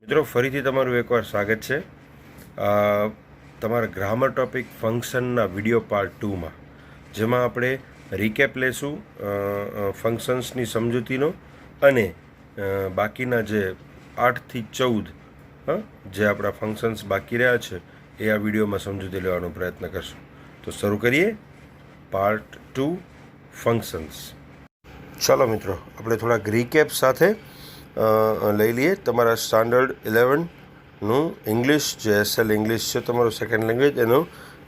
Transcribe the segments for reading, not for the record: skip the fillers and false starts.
મિત્રો ફરીથી તમારું એકવાર સ્વાગત છે તમારા ગ્રામર ટોપિક ફંક્શનના વિડીયો પાર્ટ 2માં, જેમાં આપણે રિકેપ લેશું ફંક્શન્સની સમજૂતીનો અને બાકીના જે 8 થી 14 જે આપણા ફંક્શન્સ બાકી રહ્યા છે એ આ વિડીયોમાં સમજૂતી લેવાનો પ્રયત્ન કરશું. તો શરૂ કરીએ પાર્ટ 2 ફંક્શન્સ. ચાલો મિત્રો, આપણે થોડાક રિકેપ સાથે લઈ લઈએ. તમારા સ્ટાન્ડર્ડ 11નું ઇંગ્લિશ, જે એસએલ ઇંગ્લિશ છે તમારું સેકન્ડ લેંગ્વેજ, એનો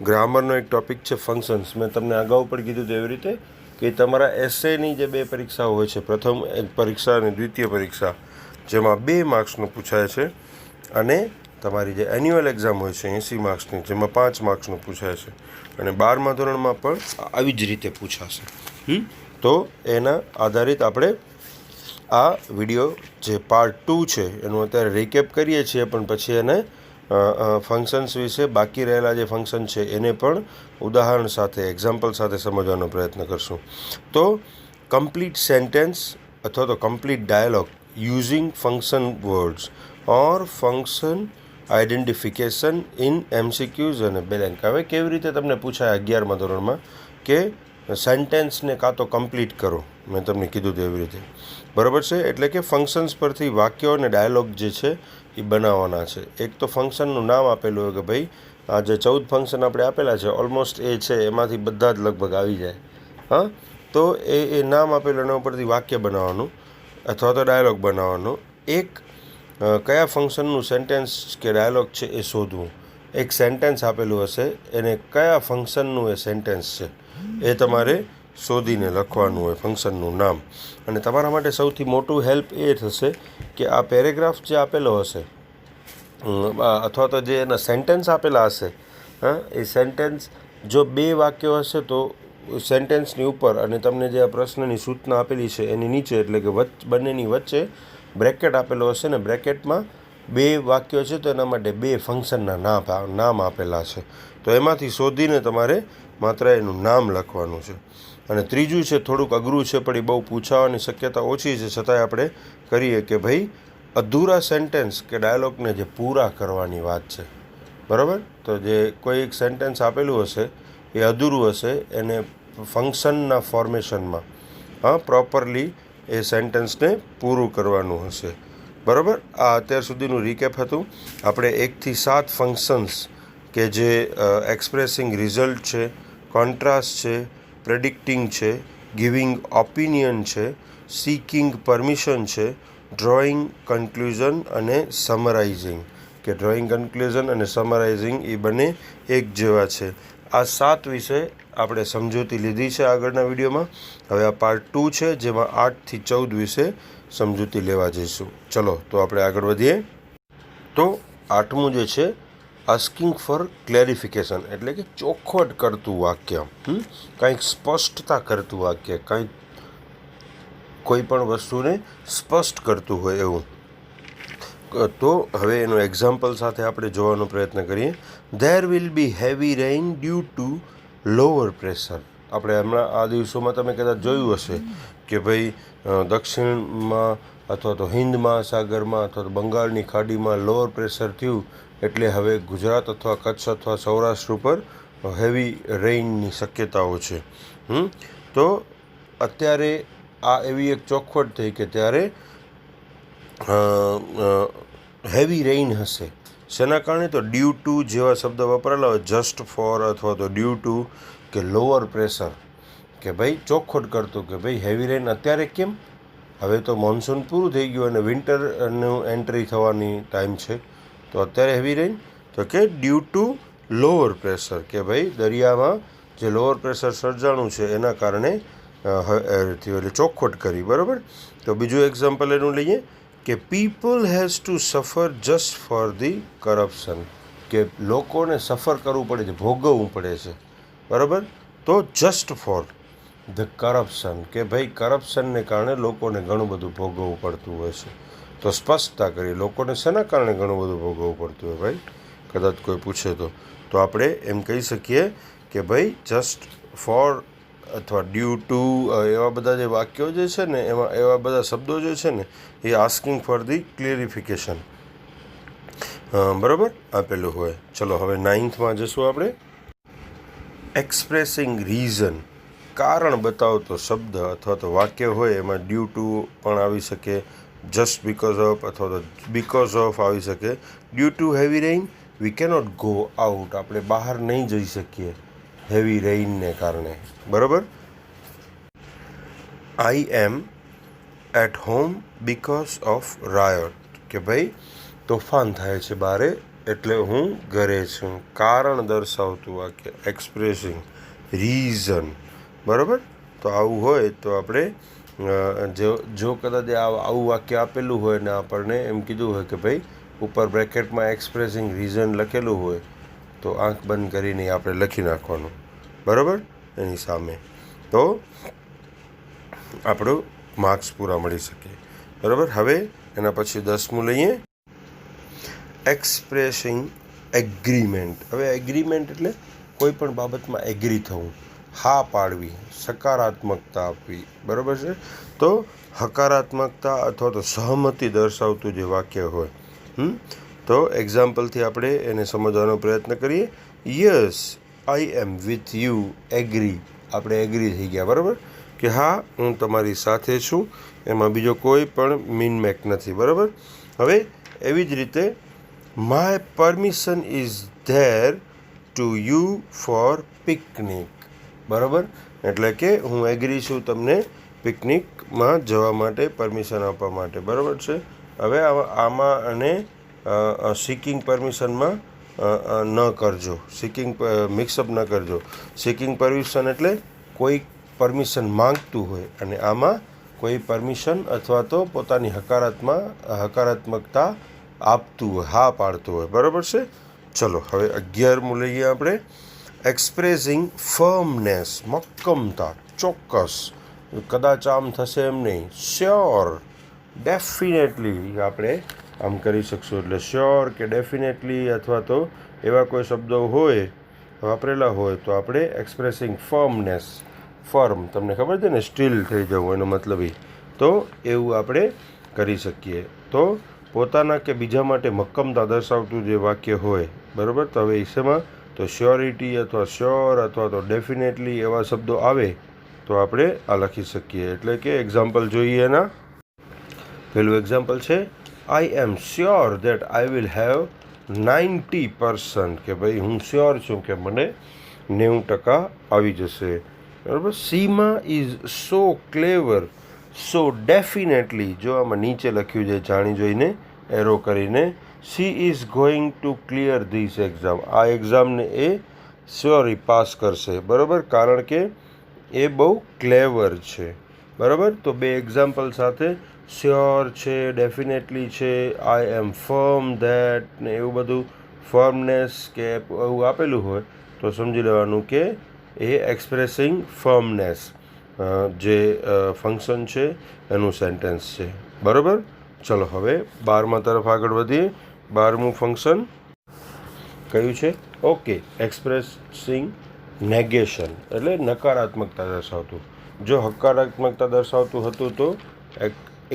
ગ્રામરનો એક ટૉપિક છે ફંક્શન્સ. મેં તમને અગાઉ પણ કીધું એવી રીતે કે તમારા એસએની જે 2 પરીક્ષાઓ હોય છે, પ્રથમ એક પરીક્ષા અને દ્વિતીય પરીક્ષા, જેમાં 2 માર્ક્સનું પૂછાય છે, અને તમારી જે એન્યુઅલ એક્ઝામ હોય છે 80 માર્ક્સની, જેમાં 5 માર્ક્સનું પૂછાય છે, અને 12મા ધોરણમાં પણ આવી જ રીતે પૂછાશે. તો એના આધારિત આપણે આ વિડીયો જે પાર્ટ 2 છે એનું અત્યારે રિકેપ કરીએ છીએ, પણ પછી એને ફંક્શન્સ વિશે બાકી રહેલા જે ફંક્શન છે એને પણ ઉદાહરણ સાથે, એક્ઝામ્પલ સાથે સમજવાનો પ્રયત્ન કરશું. તો કમ્પ્લીટ સેન્ટેન્સ અથવા તો complete dialogue using function words or function identification in MCQs અને બેલેન્ક. હવે કેવી રીતે તમને પૂછાય 11મા ધોરણમાં કે સેન્ટેન્સને કાં તો કમ્પ્લીટ કરો, મેં તમને કીધું તો એવી રીતે, બરાબર છે. એટલે કે ફંક્શન્સ પરથી વાક્યો અને ડાયલોગ જે છે એ બનાવવાના છે. એક તો ફંક્શનનું નામ આપેલું હોય કે ભાઈ આ જે 14 ફંક્શન આપણે આપેલા છે ઓલમોસ્ટ એ છે, એમાંથી બધા જ લગભગ આવી જાય. તો એ નામ આપેલું, એના ઉપરથી વાક્ય બનાવવાનું અથવા તો ડાયલોગ બનાવવાનો. એક કયા ફંક્શનનું સેન્ટેન્સ કે ડાયલોગ છે એ શોધવું. એક સેન્ટેન્સ આપેલું હશે, એને કયા ફંક્શનનું એ સેન્ટેન્સ છે એ તમારે શોધીને લખવાનું હોય, ફંક્શનનું નામ. અને તમારા માટે સૌથી મોટું હેલ્પ એ થશે કે આ પેરેગ્રાફ જે આપેલો હશે અથવા તો જે એના સેન્ટેન્સ આપેલા હશે, એ સેન્ટેન્સ જો 2 વાક્યો હશે તો સેન્ટેન્સની ઉપર અને તમને જે આ પ્રશ્નની સૂચના આપેલી છે એની નીચે, એટલે કે બંનેની વચ્ચે બ્રેકેટ આપેલો હશે ને બ્રેકેટમાં 2 વાક્યો છે તો એના માટે 2 ફંક્શનના નામ આપેલા છે. તો એમાંથી શોધીને તમારે માત્ર એનું નામ લખવાનું છે. અને ત્રીજું છે, થોડુંક અઘરું છે પણ એ બહુ પૂછાવાની શક્યતા ઓછી છે, છતાંય આપણે કરીએ કે ભાઈ અધૂરા સેન્ટેન્સ કે ડાયલોગને જે પૂરા કરવાની વાત છે, બરાબર. તો જે કોઈ એક સેન્ટેન્સ આપેલું હશે એ અધૂરું હશે, એને ફંક્શનના ફોર્મેશનમાં પ્રોપરલી એ સેન્ટેન્સને પૂરું કરવાનું હશે, બરાબર. આ અત્યાર સુધીનું રિકેપ હતું. આપણે 1 થી 7 ફંક્શન્સ કે જે એક્સપ્રેસિંગ રિઝલ્ટ છે, કોન્ટ્રાસ્ટ છે, પ્રેડિક્ટિંગ છે, ગિવિંગ ઓપિનિયન છે, સીકિંગ પરમિશન છે, ડ્રોઈંગ કન્ક્લુઝન અને સમરાઇઝિંગ, કે ડ્રોઈંગ કન્ક્લુઝન અને સમરાઇઝિંગ એ બંને એક જેવા છે. આ 7 વિષય આપણે સમજૂતી લીધી છે આગળના વિડીયોમાં. હવે આ પાર્ટ 2 છે, જેમાં 8 થી 14 વિશે સમજૂતી લેવા જઈશું. ચલો તો આપણે આગળ વધીએ. તો 8મું જે છે, આસ્કિંગ ફોર ક્લેરિફિકેશન, એટલે કે ચોખવટ કરતું વાક્ય, કંઈક સ્પષ્ટતા કરતું વાક્ય, કંઈક કોઈ પણ વસ્તુને સ્પષ્ટ કરતું હોય એવું. તો હવે એનું એક્ઝામ્પલ સાથે આપણે જોવાનો પ્રયત્ન કરીએ. There will be heavy rain due to lower pressure. આપણે હમણાં આ દિવસોમાં તમે કદાચ જોયું હશે કે ભાઈ દક્ષિણમાં અથવા તો હિન્દ મહાસાગરમાં અથવા તો બંગાળની ખાડીમાં લોઅર પ્રેશર થયું, એટલે હવે ગુજરાત અથવા કચ્છ અથવા સૌરાષ્ટ્ર ઉપર હેવી રેઇનની શક્યતાઓ છે. તો અત્યારે આ એવી એક ચોખવટ થઈ કે ત્યારે હેવી રેઇન હશે. શેના કારણે? તો ડ્યુ ટુ જેવા શબ્દ વપરાયેલા હોય, જસ્ટ ફોર અથવા તો ડ્યુ ટુ કે લોઅર પ્રેશર, કે ભાઈ ચોખવટ કરતું કે ભાઈ હેવી રેઇન અત્યારે કેમ? હવે તો મોન્સૂન પૂરું થઈ ગયું અને વિન્ટરનું એન્ટ્રી થવાની ટાઈમ છે, તો અત્યારે હેવી રેઇન. તો કે ડ્યુ ટુ લોઅર પ્રેશર, કે ભાઈ દરિયામાં જે લોઅર પ્રેશર સર્જાણું છે એના કારણે એટલે ચોખવટ કરી, બરાબર. તો બીજું એક્ઝામ્પલ એનું લઈએ કે પીપલ હેઝ ટુ સફર જસ્ટ ફોર ધી કરપ્શન, કે લોકોને સફર કરવું પડે છે, ભોગવવું પડે છે, બરાબર. તો જસ્ટ ફોર ધ કરપ્શન, કે ભાઈ કરપ્શનને કારણે લોકોને ઘણું બધું ભોગવવું પડતું હોય છે. તો સ્પષ્ટતા કરી, લોકોને શેના કારણે ઘણું બધું ભોગવવું પડતું હોય ભાઈ, કદાચ કોઈ પૂછે તો આપણે એમ કહી શકીએ કે ભાઈ જસ્ટ ફોર અથવા ડ્યુ ટુ, એવા બધા જે વાક્યો જે છે ને, એમાં એવા બધા શબ્દો જે છે ને એ આસ્કિંગ ફોર ધી ક્લેરિફિકેશન બરાબર આપેલું હોય. ચલો હવે 9થમાં જશું આપણે. એક્સપ્રેસિંગ રીઝન, કારણ બતાવતો શબ્દ અથવા તો વાક્ય હોય એમાં ડ્યુ ટુ પણ આવી શકે, જસ્ટ બિકોઝ ઓફ અથવા તો બિકોઝ ઓફ આવી શકે. Due to heavy rain we cannot go out, આપણે બહાર નહીં જઈ શકીએ હેવી રેઇનને કારણે. બરાબર. I am at home because of riot, કે ભાઈ તોફાન થાય છે બારે એટલે હું ઘરે છું. કારણ દર્શાવતું વાક્ય એક્સપ્રેસિંગ રીઝન. બરાબર. તો આવું હોય તો આપણે જો કદાચ આવું વાક્ય આપેલું હોય ને આપણને એમ કીધું હોય કે ભાઈ ઉપર બ્રેકેટમાં એક્સપ્રેસિંગ રીઝન લખેલું હોય તો આંખ બંધ કરીને આપણે લખી નાખવાનું. બરાબર. એની સામે તો આપણું માર્ક્સ પૂરા મળી શકે. બરાબર. હવે એના પછી 10મું લઈએ. Expressing agreement. હવે એગ્રીમેન્ટ એટલે કોઈ પણ બાબતમાં એગ્રી થવું, હા પાડવી, સકારાત્મકતા આપવી. બરાબર છે. તો હકારાત્મકતા અથવા તો સહમતિ દર્શાવતું જે વાક્ય હોય, તો એક્ઝામ્પલથી આપણે એને સમજવાનો પ્રયત્ન કરીએ. Yes I am with you agree, આપણે એગ્રી થઈ ગયા. બરાબર. કે હા હું તમારી સાથે છું, એમાં બીજો કોઈ પણ મીન મેક નથી. બરાબર. હવે એવી જ રીતે my permission is there to you for picnic. બરાબર. એટલે કે હું એગ્રી છું તમને પિકનિકમાં જવા માટે પરમિશન આપવા માટે. બરાબર છે. હવે આમાં અને સિકિંગ પરમિશનમાં ન કરજો, સિકિંગ મિક્સઅપ ન કરજો. સિકિંગ પરમિશન એટલે કોઈ પરમિશન માંગતું હોય અને આમાં કોઈ પરમિશન અથવા તો પોતાની હકારાત્મકતા આપતું હોય, હા પાડતું હોય. બરાબર છે. ચલો હવે 11મું લઈએ આપણે. એક્સપ્રેસિંગ ફર્મનેસ, મક્કમતા, ચોક્કસ, કદાચ આમ થશે એમ નહીં, શ્યોર, ડેફિનેટલી આપણે આમ કરી શકશું. એટલે શ્યોર કે ડેફિનેટલી અથવા તો એવા કોઈ શબ્દો હોય વાપરેલા હોય તો આપણે એક્સપ્રેસિંગ ફર્મનેસ, ફર્મ તમને ખબર છે ને સ્ટીલ થઈ જવું એનો મતલબ એ, તો એવું આપણે કરી શકીએ. તો પોતાના કે બીજા માટે મક્કમતા દર્શાવતું જે વાક્ય હોય. બરાબર. તો હવે ઈસેમાં તો શ્યોરિટી અથવા શ્યોર અથવા તો ડેફિનેટલી એવા શબ્દો આવે તો આપણે આ લખી શકીએ. એટલે કે એક્ઝામ્પલ જોઈએ એના. પહેલું એક્ઝામ્પલ છે I am sure that I will have 90%, કે ભાઈ હું શ્યોર છું કે મને 90% આવી જશે. બરાબર. સીમા is so clever so definitely, જો આમાં નીચે લખ્યું છે જાણી જોઈને એરો કરીને, she is going to clear this exam, આ એક્ઝામને એ શ્યોરી પાસ કરશે. બરાબર. કારણ કે એ બહુ ક્લેવર છે. બરાબર. તો બે એક્ઝામ્પલ સાથે શ્યોર છે, ડેફિનેટલી છે, આઈ એમ ફર્મ ધેટ ને એવું બધું ફર્મનેસ કે એવું આપેલું હોય તો સમજી લેવાનું કે એ એક્સપ્રેસિંગ ફર્મનેસ જે ફંક્શન છે એનું સેન્ટેન્સ છે. બરાબર. ચલો હવે 12મા તરફ આગળ વધીએ. 12મું ફંક્શન કયું છે? ઓકે, એક્સપ્રેસિંગ નેગેશન એટલે નકારાત્મકતા દર્શાવતું. જો હકારાત્મકતા દર્શાવતું હતું તો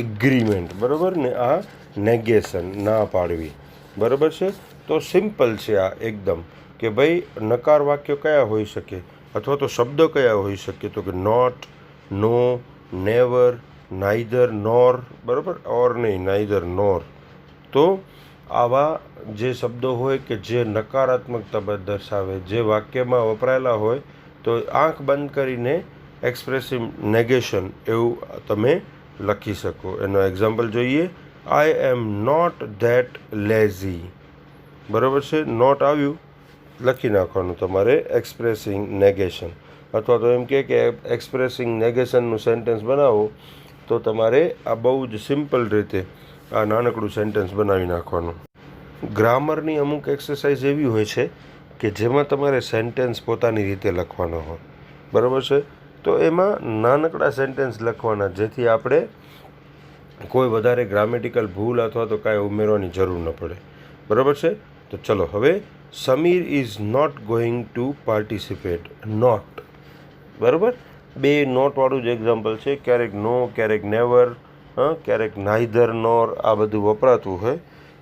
એગ્રીમેન્ટ. બરાબર ને આ નેગેશન, ના પાડવી. બરાબર છે. તો સિમ્પલ છે આ એકદમ, કે ભાઈ નકાર વાક્ય કયા હોઈ શકે અથવા તો શબ્દ કયા હોઈ શકે, તો કે નોટ, નો, નેવર, નાઈધર, નોર. બરાબર. ઓર નહીં, નાઈધર, નોર. તો આવા જે શબ્દો હોય કે જે નકારાત્મકતા દર્શાવે, જે વાક્યમાં વપરાયેલા હોય તો આંખ બંધ કરીને એક્સપ્રેસિવ નેગેશન એવું તમે લખી શકો. એનો એક્ઝામ્પલ જોઈએ. આઈ એમ નોટ ધેટ લેઝી. બરાબર છે. નોટ આવ્યું, લખી નાખવાનું તમારે એક્સપ્રેસિંગ નેગેશન. અથવા તો એમ કે એક્સપ્રેસિંગ નેગેશનનું સેન્ટેન્સ બનાવો તો તમારે આ બહુ જ સિમ્પલ રીતે આ નાનકડું સેન્ટેન્સ બનાવી નાખવાનું. ગ્રામરની અમુક એક્સરસાઇઝ એવી હોય છે કે જેમાં તમારે સેન્ટેન્સ પોતાની રીતે લખવાનો હોય. બરાબર છે. તો એમાં નાનકડા સેન્ટેન્સ લખવાના, જેથી આપણે કોઈ વધારે ગ્રામેટિકલ ભૂલ અથવા તો કાંઈ ઉમેરવાની જરૂર ન પડે. બરાબર છે. તો ચલો હવે Sameer is not going to participate. Not. બરાબર. બે નોટવાળું જ એક્ઝામ્પલ છે. ક્યારેક નો, ક્યારેક નેવર, ક્યારેક નાઈધર, નોર, આ બધું વપરાતું હોય.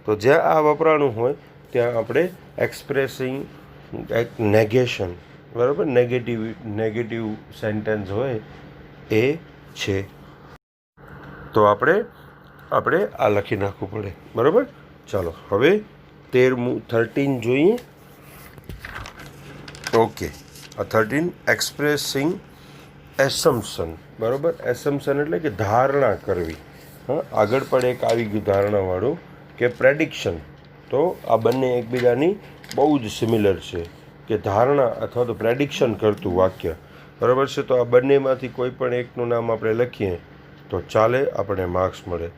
તો જ્યાં આ વપરાણું હોય ત્યાં આપણે એક્સપ્રેસિંગ એક નેગેશન, બરાબર, નેગેટિવ સેન્ટેન્સ હોય એ છે. તો આપણે આ લખી નાખવું પડે, બરાબર. ચાલો હવે 13 જોઈએ. ઓકે, આ 13 એક્સપ્રેસિંગ એસમ્પશન, બરાબર. એસમ્પશન એટલે કે ધારણા કરવી. હા, આગળ પણ એક આવી ગયું ધારણાવાળું કે પ્રેડિક્શન. તો આ બંને એકબીજાની બહુ જ સિમિલર છે કે ધારણા અથવા તો પ્રેડિક્શન કરતું વાક્ય, બરાબર છે. તો આ બંનેમાંથી કોઈ પણ એકનું નામ આપણે લખીએ તો ચાલે, આપણને માર્ક્સ મળે.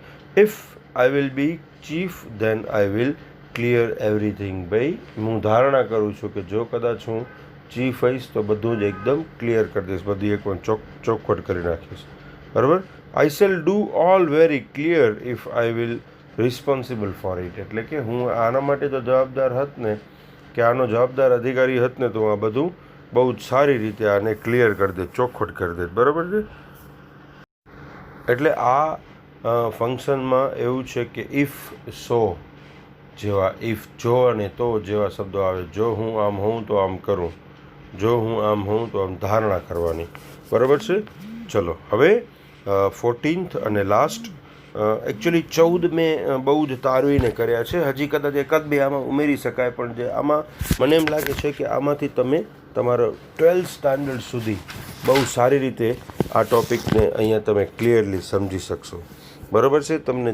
If I will be chief then I will clear everything. ભાઈ, હું ધારણા કરું છું કે જો કદાચ હું ચીફ હઈશ તો બધું જ એકદમ ક્લિયર કરી દઈશ, બધી એક ચોખવટ કરી નાખીશ, બરાબર. આઈ shell do all very clear if I will responsible four it. એટલે કે હું આના માટે તો જવાબદાર હત ને, કે આનો જવાબદાર અધિકારી હત ને, તો આ બધું બહુ જ સારી રીતે આને ક્લિયર કરી દે, ચોખવટ કરી દે, બરાબર છે. એટલે આ ફંક્શનમાં એવું છે કે ઇફ સો જેવા, ઇફ જો અને તો જેવા શબ્દો આવે. જો હું આમ હોઉં તો આમ કરું, જો હું આમ હોઉં તો આમ ધારણા કરવાની, બરાબર છે. ચલો હવે 14th અને લાસ્ટ. એકચ્યુઅલી 14 મેં બહુ જ તારવીને કર્યા છે. હજી કદાચ એકાદ બે આમાં ઉમેરી શકાય, પણ જે આમાં મને એમ લાગે છે કે આમાંથી તમે તમારો 12th સ્ટાન્ડર્ડ સુધી બહુ સારી રીતે આ ટૉપિકને અહીંયા તમે ક્લિયરલી સમજી શકશો, બરાબર છે. તમને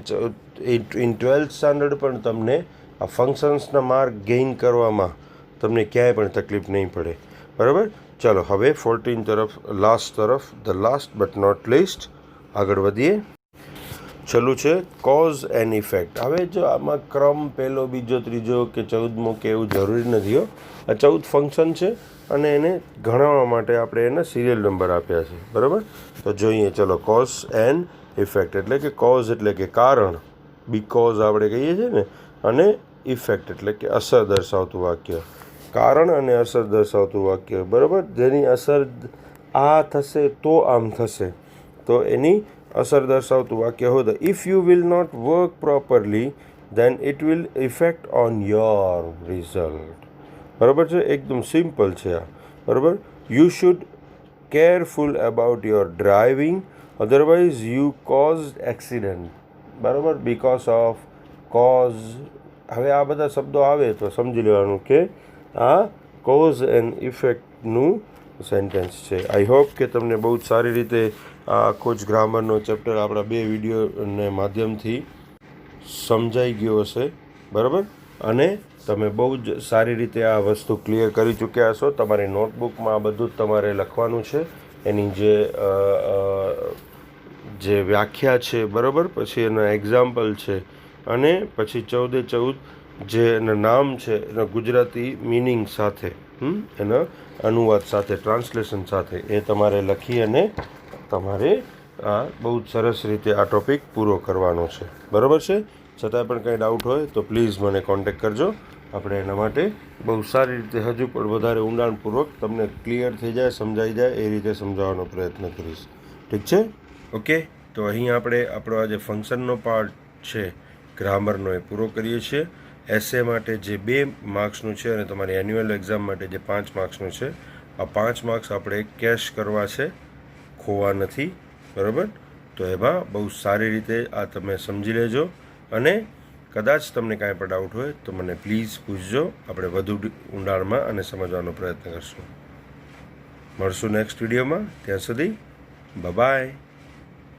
ઇન 12th સ્ટાન્ડર્ડ પણ તમને આ ફંક્શન્સના માર્ક ગેઇન કરવામાં તમને ક્યાંય પણ તકલીફ નહીં પડે, બરાબર. ચાલો હવે 14 તરફ, the last but not least આગળ વધીએ. છેલ્લું છે કોઝ એન્ડ ઇફેક્ટ. હવે જો આમાં ક્રમ પહેલો, બીજો, ત્રીજો કે 14મો કે એવું જરૂરી નથી હો. આ 14 ફંક્શન છે અને એને ગણવા માટે આપણે એના સિરિયલ નંબર આપ્યા છે, બરાબર. તો જોઈએ, ચલો. કોઝ એન્ડ ઇફેક્ટ એટલે કે કોઝ એટલે કે કારણ, બીકોઝ આપણે કહીએ છીએ ને, અને ઇફેક્ટ એટલે કે અસર દર્શાવતું વાક્ય, કારણ અને અસર દર્શાવતું વાક્ય, બરાબર. જેની અસર આ થશે તો આમ થશે, તો એની અસર દર્શાવતું વાક્ય હોય. તો if you will not work properly then it will effect on your result, બરાબર છે. એકદમ સિમ્પલ છે આ, બરાબર. You should careful about your driving otherwise you cause accident, બરાબર. Because of, cause. હવે આ બધા શબ્દો આવે તો સમજી લેવાનું કે આ કોઝ એન્ડ ઇફેક્ટનું સેન્ટેન્સ છે. આઈ હોપ કે તમને બહુ જ સારી રીતે આ આખો જ ગ્રામરનો ચેપ્ટર આપણા 2 વિડીયોને માધ્યમથી સમજાઈ ગયો હશે, બરાબર. અને તમે બહુ જ સારી રીતે આ વસ્તુ ક્લિયર કરી ચૂક્યા હશો. તમારી નોટબુકમાં આ બધું જ તમારે લખવાનું છે, એની જે વ્યાખ્યા છે, બરાબર. પછી એના એક્ઝામ્પલ છે, અને પછી 14 જે એના નામ છે એના ગુજરાતી મિનિંગ સાથે, એના અનુવાદ સાથે, ટ્રાન્સલેશન સાથે, એ તમારે લખી અને તમારે આ બહુ જ સરસ રીતે આ ટૉપિક પૂરો કરવાનો છે, બરાબર છે. છતાંય પણ કંઈ ડાઉટ હોય તો પ્લીઝ મને કોન્ટેક્ટ કરજો. આપણે એના માટે બહુ સારી રીતે, હજુ પણ વધારે ઊંડાણપૂર્વક તમને ક્લિયર થઈ જાય, સમજાઈ જાય એ રીતે સમજાવવાનો પ્રયત્ન કરીશ, ઠીક છે. ઓકે, તો અહીં આપણે આપણો આ જે ફંક્શનનો પાર્ટ છે ગ્રામરનો એ પૂરો કરીએ છીએ. એસે માટે જે 2 માર્ક્સનું છે અને તમારી એન્યુઅલ એક્ઝામ માટે જે 5 માર્ક્સનું છે, આ 5 માર્ક્સ આપણે કેશ કરવા છે, ખોવા નથી, બરાબર. તો એમાં બહુ સારી રીતે આ તમે સમજી લેજો, અને કદાચ તમને કાંઈ પણ ડાઉટ હોય તો મને પ્લીઝ પૂછજો. આપણે વધુ ઊંડાણમાં અને સમજવાનો પ્રયત્ન કરશું. મળશું નેક્સ્ટ વિડીયોમાં. ત્યાં સુધી બાય.